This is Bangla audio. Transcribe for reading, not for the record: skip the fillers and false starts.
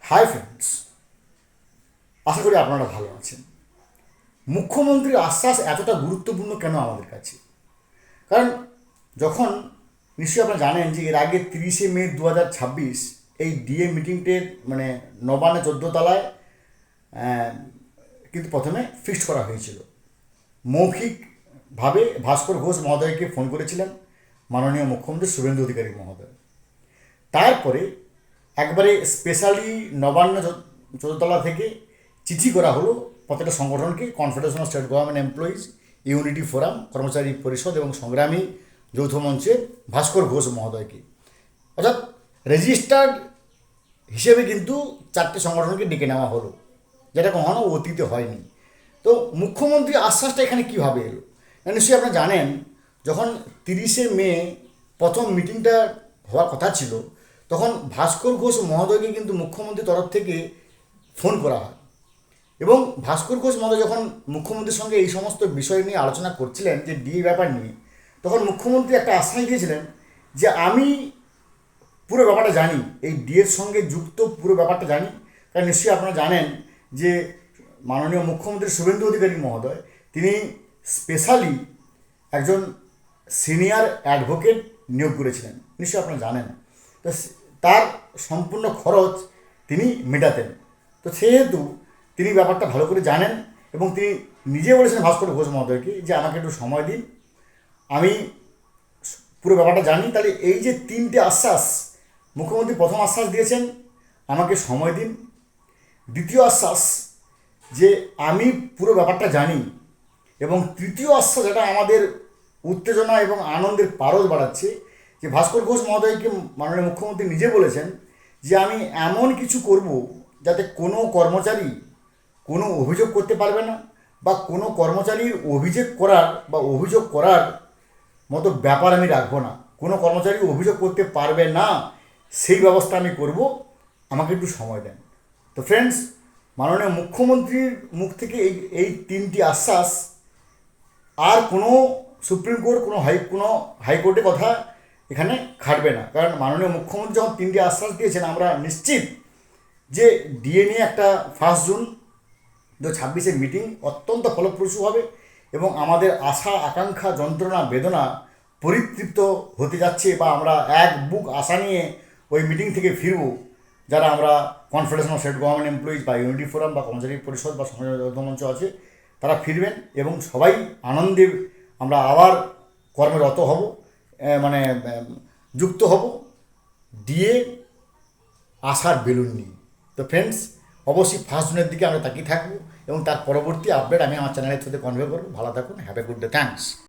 হাই ফ্রেন্ডস, আশা করি আপনারা ভালো আছেন। মুখ্যমন্ত্রীর আশ্বাস এতটা গুরুত্বপূর্ণ কেন আমাদের কাছে? কারণ যখন নিশ্চয়ই আপনারা জানেন যে এর আগে 30শে মে 2026 এই ডিএ মিটিংটের নবান্নে 14 তলায় কিন্তু প্রথমে ফিক্সড করা হয়েছিল। মৌখিকভাবে ভাস্কর ঘোষ মহোদয়কে ফোন করেছিলেন মাননীয় মুখ্যমন্ত্রী শুভেন্দু অধিকারী মহোদয়। তারপরে একবারে স্পেশালি নবান্ন 14তলা থেকে চিঠি করা হলো প্রত্যেকটা সংগঠনকে, confederation of state government employees, unity forum, কর্মচারী পরিষদ এবং সংগ্রামী যৌথ মঞ্চের ভাস্কর ঘোষ মহোদয়কে। অর্থাৎ রেজিস্টার্ড হিসেবে কিন্তু 4টে সংগঠনকে ডেকে নেওয়া হলো, যেটা কখনো অতীতে হয়নি। তো মুখ্যমন্ত্রী আশ্বাসটা এখানে কীভাবে এলো? নিশ্চয়ই আপনারা জানেন, যখন 30শে মে প্রথম মিটিংটা হওয়ার কথা ছিল, তখন ভাস্কর ঘোষ মহোদয়কে কিন্তু মুখ্যমন্ত্রীর তরফ থেকে ফোন করা হয়। এবং ভাস্কর ঘোষ মহোদয় যখন মুখ্যমন্ত্রীর সঙ্গে এই সমস্ত বিষয় নিয়ে আলোচনা করছিলেন, যে ডিএ ব্যাপার নিয়ে, তখন মুখ্যমন্ত্রী একটা আশ্বাস দিয়েছিলেন যে আমি পুরো ব্যাপারটা জানি, এই ডিএর সঙ্গে যুক্ত পুরো ব্যাপারটা জানি। কারণ নিশ্চয়ই আপনারা জানেন যে মাননীয় মুখ্যমন্ত্রী শুভেন্দু অধিকারী মহোদয় তিনি স্পেশালি একজন সিনিয়র অ্যাডভোকেট নিয়োগ করেছিলেন, নিশ্চয়ই আপনারা জানেন। তো তার সম্পূর্ণ খরচ তিনি মেটাতেন। তো সেহেতু তিনি ব্যাপারটা ভালো করে জানেন এবং তিনি নিজে বলেছেন ভাস্কর ঘোষ মহোদয়কে যে আমাকে একটু সময় দিন, আমি পুরো ব্যাপারটা জানি। তাহলে এই যে 3টে আশ্বাস, মুখ্যমন্ত্রী প্রথম আশ্বাস দিয়েছেন আমাকে সময় দিন, দ্বিতীয় আশ্বাস যে আমি পুরো ব্যাপারটা জানি, এবং তৃতীয় আশ্বাস যেটা আমাদের উত্তেজনা এবং আনন্দের পারদ বাড়াচ্ছে, যে ভাস্কর ঘোষ মহোদয়কে মাননীয় মুখ্যমন্ত্রী নিজে বলেছেন যে আমি এমন কিছু করব যাতে কোনো কর্মচারী কোনো অভিযোগ করতে পারবে না, বা কোনো কর্মচারীর অভিযোগ করার মতো ব্যাপার আমি রাখবো না, কোনো কর্মচারী অভিযোগ করতে পারবে না, সেই ব্যবস্থা আমি করব, আমাকে একটু সময় দেন। তো ফ্রেন্ডস, মাননীয় মুখ্যমন্ত্রীর মুখ থেকে এই 3টি আশ্বাস আর কোনো সুপ্রিম কোর্ট, কোনো হাইকোর্টে কথা এখানে খাটবে না। কারণ মাননীয় মুখ্যমন্ত্রী যখন 3টি আশ্বাস দিয়েছেন, আমরা নিশ্চিত যে ডিএ নিয়ে একটা 1 জুন 2026 মিটিং অত্যন্ত ফলপ্রসূ হবে এবং আমাদের আশা আকাঙ্ক্ষা যন্ত্রণা বেদনা পরিতৃপ্ত হতে যাচ্ছে, বা আমরা এক বুক আশা নিয়ে ওই মিটিং থেকে ফিরব, যারা আমরা confederation of state government employees বা ইউনিটি ফোরাম বা কর্মচারী পরিষদ বা সংগ্রামী যৌথ মঞ্চ আছে, তারা ফিরবেন এবং সবাই আনন্দে আমরা আবার কর্মরত হব, মানে যুক্ত হব ডিএ আশার বেলুন নিয়ে। তো ফ্রেন্ডস, অবশ্যই 1 জুনের দিকে আমরা তাকিয়ে থাকবো এবং তার পরবর্তী আপডেট আমি আমার চ্যানেলের থ্রুতে কনভে করবো। ভালো থাকুন, have a good day, thanks.